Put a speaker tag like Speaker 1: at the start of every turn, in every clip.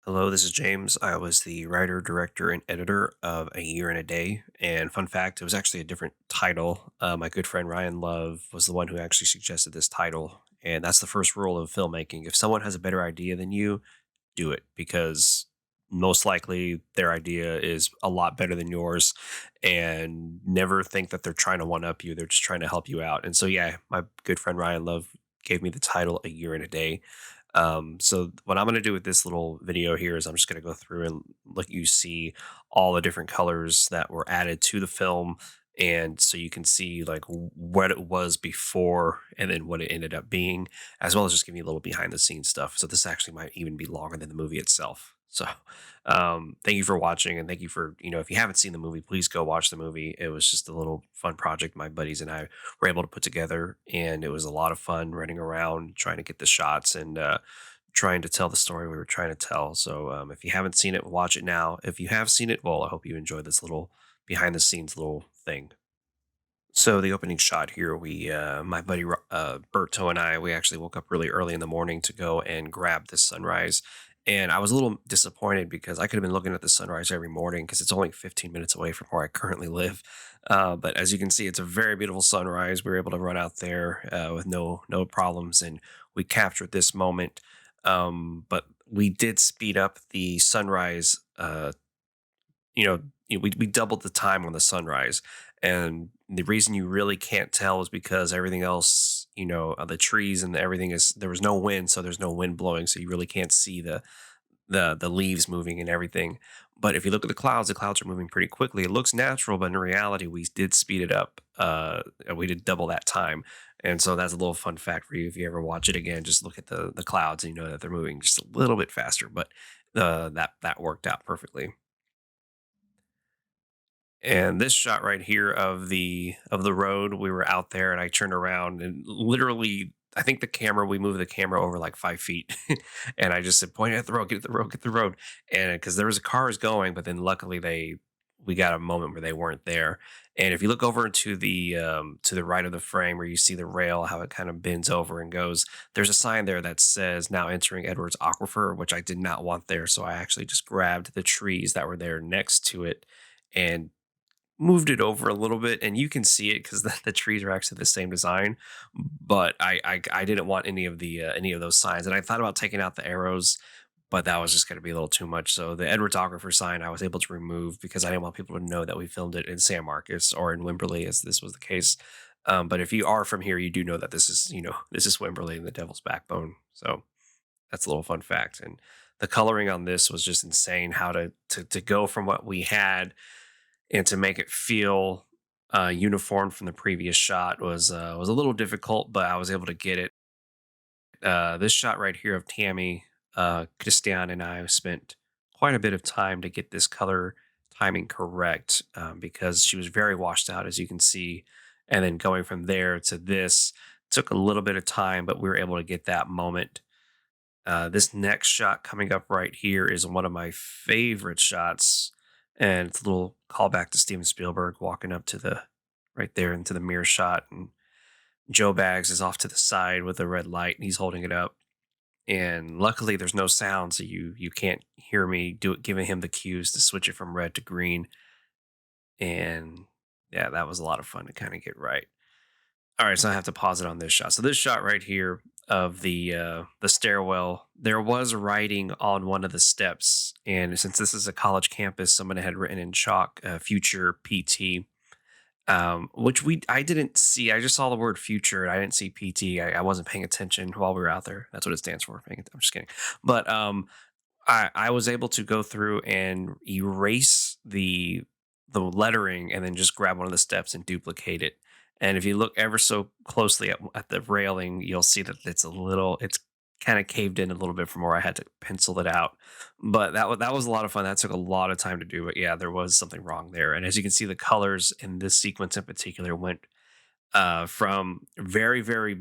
Speaker 1: Hello, this is James. I was the writer, director, and editor of A Year and a Day. And fun fact, it was actually a different title. My good friend Ryan Love was the one who actually suggested this title. And that's the first rule of filmmaking. If someone has a better idea than you, do it because most likely their idea is a lot better than yours. And never think that they're trying to one up you. They're just trying to help you out. And so, yeah, my good friend Ryan Love gave me the title A Year and a Day. So what I'm going to do with this little video here is I'm just going to go through and let you see all the different colors that were added to the film. And so you can see like what it was before and then what it ended up being, as well as just giving you a little behind the scenes stuff. So this actually might even be longer than the movie itself. So thank you for watching, and thank you for, if you haven't seen the movie, please go watch the movie. It was just a little fun project my buddies and I were able to put together, and it was a lot of fun running around trying to get the shots and trying to tell the story we were trying to tell. So if you haven't seen it, watch it now. If you have seen it, well, I hope you enjoy this little behind the scenes little thing. So the opening shot here, my buddy Berto and I, we actually woke up really early in the morning to go and grab this sunrise. And I was a little disappointed because I could have been looking at the sunrise every morning because it's only 15 minutes away from where I currently live. But as you can see, it's a very beautiful sunrise. We were able to run out there with no problems, and we captured this moment. But we did speed up the sunrise. We doubled the time on the sunrise, and the reason you really can't tell is because everything else, the trees and everything is there was no wind, so there's no wind blowing, so you really can't see the leaves moving and everything. But if you look at the clouds are moving pretty quickly. It looks natural, but in reality, we did speed it up. We did double that time, and so that's a little fun fact for you. If you ever watch it again, just look at the clouds, and you know that they're moving just a little bit faster. But that worked out perfectly. And this shot right here of the road, we were out there and I turned around and literally I think we moved the camera over like 5 feet. And I just said, point at the road, get the road, get the road. And because there was cars going, but then luckily we got a moment where they weren't there. And if you look over to the right of the frame where you see the rail, how it kind of bends over and goes, there's a sign there that says now entering Edwards Aquifer, which I did not want there. So I actually just grabbed the trees that were there next to it and moved it over a little bit, and you can see it because the trees are actually the same design. But I didn't want any of those signs, and I thought about taking out the arrows, but that was just going to be a little too much. So the Edwardographer sign I was able to remove because I didn't want people to know that we filmed it in San Marcos or in Wimberley, as this was the case. But if you are from here, you do know that this is Wimberley and the Devil's Backbone. So that's a little fun fact. And the coloring on this was just insane. How to go from what we had and to make it feel uniform from the previous shot was a little difficult, but I was able to get it. This shot right here of Tammy, Christian, and I spent quite a bit of time to get this color timing correct because she was very washed out, as you can see. And then going from there to this took a little bit of time, but we were able to get that moment. This next shot coming up right here is one of my favorite shots, and it's a little callback to Steven Spielberg walking up to the right there into the mirror shot, and Joe Bags is off to the side with a red light, and he's holding it up. And luckily, there's no sound, so you can't hear me do it, giving him the cues to switch it from red to green. And yeah, that was a lot of fun to kind of get right. All right, so I have to pause it on this shot. So this shot right here of the stairwell, there was writing on one of the steps, and since this is a college campus, someone had written in chalk "future PT," which we I didn't see. I just saw the word "future." And I didn't see PT. I wasn't paying attention while we were out there. That's what it stands for. I'm just kidding. But I was able to go through and erase the lettering and then just grab one of the steps and duplicate it. And if you look ever so closely at the railing, you'll see that it's kind of caved in a little bit from where I had to pencil it out. But that was a lot of fun. That took a lot of time to do. But yeah, there was something wrong there. And as you can see, the colors in this sequence in particular went from very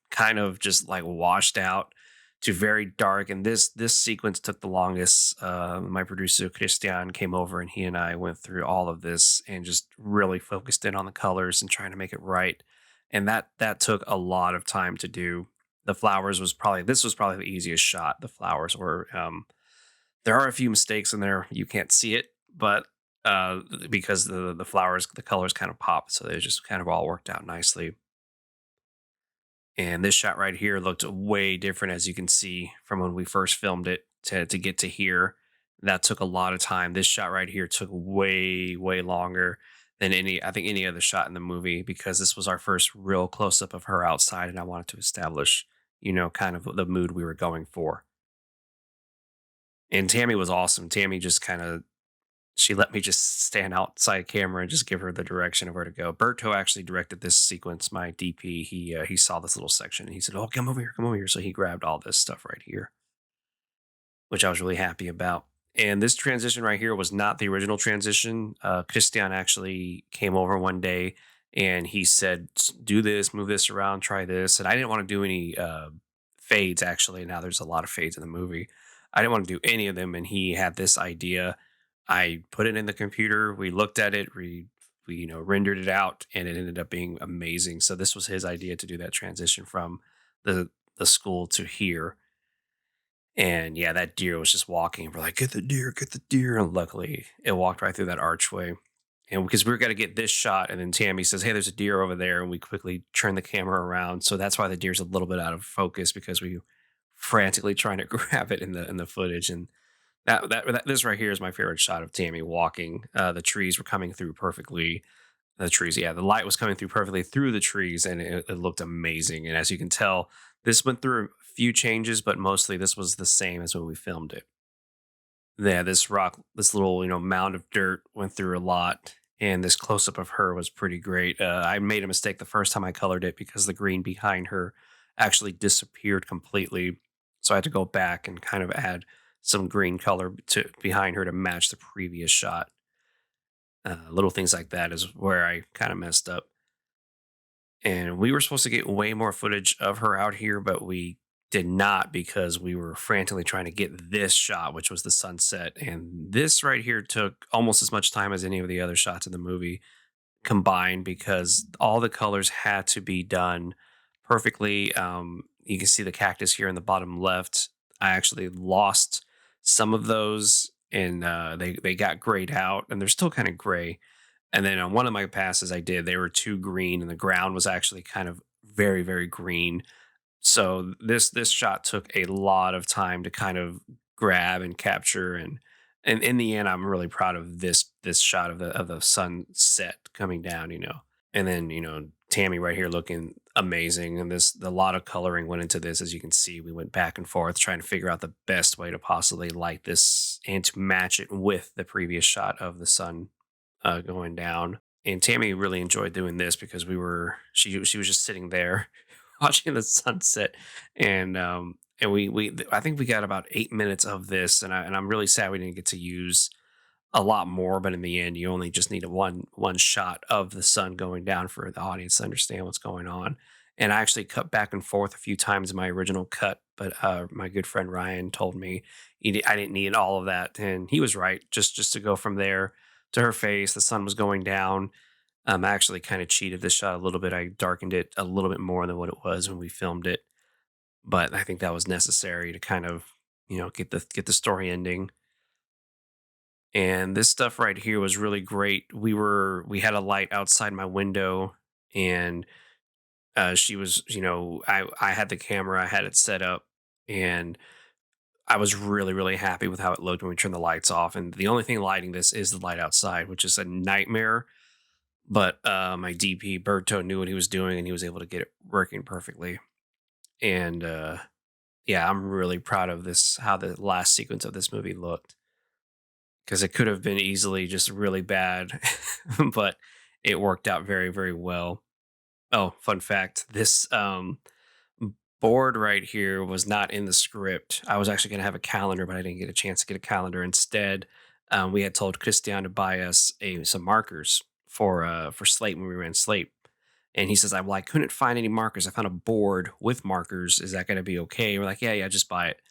Speaker 1: kind of just like washed out to very dark. And this sequence took the longest. My producer Christian came over and he and I went through all of this and just really focused in on the colors and trying to make it right. And that took a lot of time to do. The flowers was probably This was probably the easiest shot. The flowers were. There are a few mistakes in there. You can't see it, but because the flowers, the colors kind of pop, so they just kind of all worked out nicely. And this shot right here looked way different, as you can see from when we first filmed it to get to here. That took a lot of time. This shot right here took way longer than I think any other shot in the movie, because this was our first real close up of her outside, and I wanted to establish, kind of the mood we were going for. And Tammy was awesome. Tammy just kind of she let me just stand outside camera and just give her the direction of where to go. Berto actually directed this sequence. My DP, he saw this little section and he said, "Oh, come over here." So he grabbed all this stuff right here, which I was really happy about. And this transition right here was not the original transition. Christian actually came over one day and he said, "Do this, move this around, try this." And I didn't want to do any fades. Actually, now there's a lot of fades in the movie. I didn't want to do any of them, and he had this idea. I put it in the computer. We looked at it. We rendered it out, and it ended up being amazing. So this was his idea to do that transition from the school to here. And yeah, that deer was just walking. We're like, get the deer. And luckily, it walked right through that archway. And because we were going to get this shot, and then Tammy says, "Hey, there's a deer over there," and we quickly turn the camera around. So that's why the deer's a little bit out of focus, because we frantically trying to grab it in the footage. And this right here is my favorite shot of Tammy walking. The trees were coming through perfectly. The trees, yeah, the light was coming through perfectly through the trees, and it looked amazing. And as you can tell, this went through a few changes, but mostly this was the same as when we filmed it. Yeah, this rock, this little mound of dirt went through a lot, and this close up of her was pretty great. I made a mistake the first time I colored it because the green behind her actually disappeared completely, so I had to go back and kind of add some green color to behind her to match the previous shot. Little things like that is where I kind of messed up. And we were supposed to get way more footage of her out here, but we did not, because we were frantically trying to get this shot, which was the sunset. And this right here took almost as much time as any of the other shots in the movie combined, because all the colors had to be done perfectly. You can see the cactus here in the bottom left. I actually lost some of those, and they got grayed out, and they're still kind of gray. And then on one of my passes I did, they were too green, and the ground was actually kind of very green. So this shot took a lot of time to kind of grab and capture, and in the end I'm really proud of this shot of the sunset coming down. And then Tammy right here looking amazing, and this a lot of coloring went into this. As you can see, we went back and forth trying to figure out the best way to possibly light this and to match it with the previous shot of the sun going down. And Tammy really enjoyed doing this because she was just sitting there watching the sunset, and we I think we got about 8 minutes of this, and I'm really sad we didn't get to use a lot more. But in the end, you only just need a one shot of the sun going down for the audience to understand what's going on. And I actually cut back and forth a few times in my original cut, but my good friend Ryan told me I didn't need all of that, and he was right. Just to go from there to her face, the sun was going down. I actually kind of cheated this shot a little bit. I darkened it a little bit more than what it was when we filmed it, but I think that was necessary to kind of get the story ending. And this stuff right here was really great. We had a light outside my window, and she was, I had the camera, I had it set up, and I was really happy with how it looked when we turned the lights off. And the only thing lighting this is the light outside, which is a nightmare. But my DP Berto knew what he was doing, and he was able to get it working perfectly. And yeah, I'm really proud of this, how the last sequence of this movie looked, because it could have been easily just really bad, but it worked out very well. Oh, fun fact: this board right here was not in the script. I was actually going to have a calendar, but I didn't get a chance to get a calendar. Instead, we had told Christian to buy us some markers for slate when we ran slate. And he says, "Well, I couldn't find any markers. I found a board with markers. Is that going to be okay?" We're like, yeah, just buy it.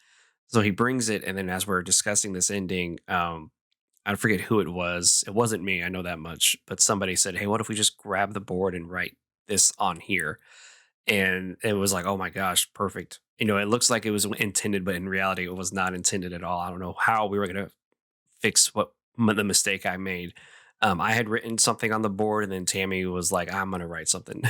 Speaker 1: So he brings it, and then as we're discussing this ending, I forget who it was. It wasn't me, I know that much. But somebody said, "Hey, what if we just grab the board and write this on here?" and it was like, oh my gosh, perfect. It looks like it was intended, but in reality, it was not intended at all. I don't know how we were gonna fix the mistake I made. I had written something on the board, and then Tammy was like, "I'm gonna write something.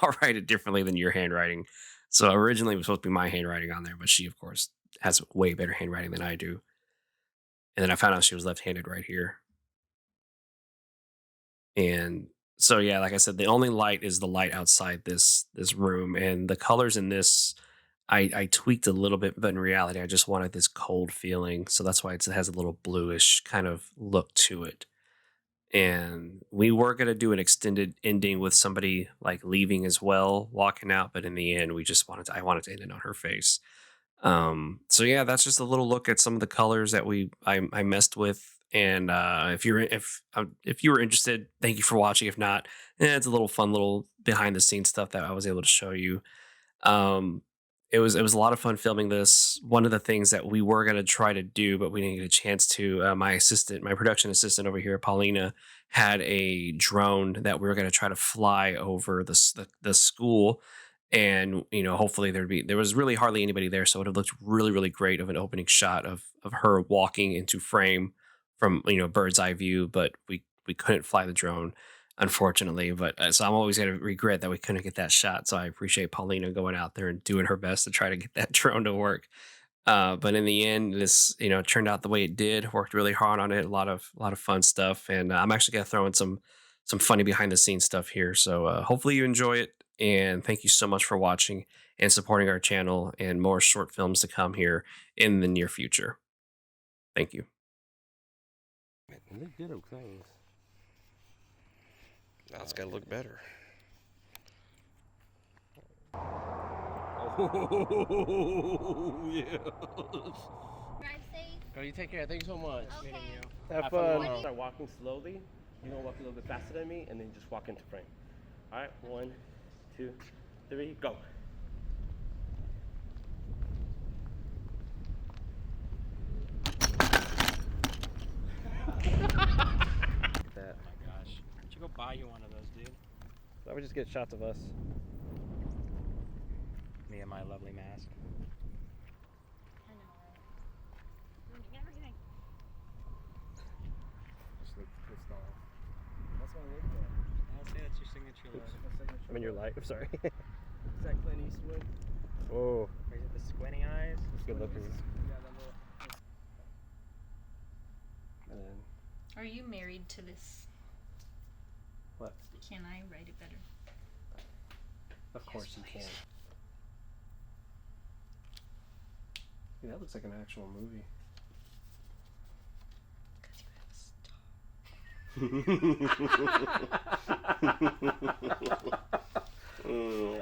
Speaker 1: I'll write it differently than your handwriting." So originally, it was supposed to be my handwriting on there, but she, of course, has way better handwriting than I do. And then I found out she was left-handed right here. And so yeah, like I said, the only light is the light outside this room, and the colors in this I tweaked a little bit, but in reality, I just wanted this cold feeling. So that's why it has a little bluish kind of look to it. And we were gonna do an extended ending with somebody like leaving as well, walking out, but in the end, I wanted to end it on her face. So yeah, that's just a little look at some of the colors that I messed with. And if you were interested, thank you for watching. If not, it's a little fun little behind the scenes stuff that I was able to show you. um, it was a lot of fun filming this. One of the things that we were gonna try to do, but we didn't get a chance to, my production assistant over here, Paulina, had a drone that we were gonna try to fly over the school, and hopefully there was really hardly anybody there, so it would have looked really really great of an opening shot of her walking into frame from bird's eye view, but we couldn't fly the drone, unfortunately. But so I'm always going to regret that we couldn't get that shot. So I appreciate Paulina going out there and doing her best to try to get that drone to work. But in the end, this turned out the way it did. Worked really hard on it. A lot of fun stuff, and I'm actually going to throw in some funny behind the scenes stuff here. So hopefully you enjoy it, and thank you so much for watching and supporting our channel, and more short films to come here in the near future. Thank you.
Speaker 2: They did okay.
Speaker 3: Now it's gotta look better.
Speaker 2: Oh, yes.
Speaker 4: Drive safe.
Speaker 2: Oh, you take care. Thank you so much.
Speaker 4: Okay.
Speaker 2: Have
Speaker 4: fun.
Speaker 2: fun. Start walking slowly. You're gonna walk a little bit faster than me, and then just walk into frame. All right, 1, 2, 3, go. That.
Speaker 5: Oh my gosh. Why don't you go buy you one of those, dude?
Speaker 2: I would just get shots of us.
Speaker 5: Me and my lovely mask.
Speaker 4: I know, right? Ruining everything.
Speaker 6: Just look pissed off. That's what I looked at.
Speaker 5: I'll say that's your signature look.
Speaker 6: My signature.
Speaker 2: I mean, your light. I'm sorry.
Speaker 6: Is that Clint Eastwood?
Speaker 2: Oh,
Speaker 5: Or is it the squinty eyes?
Speaker 2: it's good looking.
Speaker 6: Yeah, that little.
Speaker 2: And then,
Speaker 4: Are you married to this?
Speaker 2: what?
Speaker 4: Can I write it better?
Speaker 2: Of course you can.
Speaker 1: Yeah, that looks like an actual movie.
Speaker 4: Because you have a star.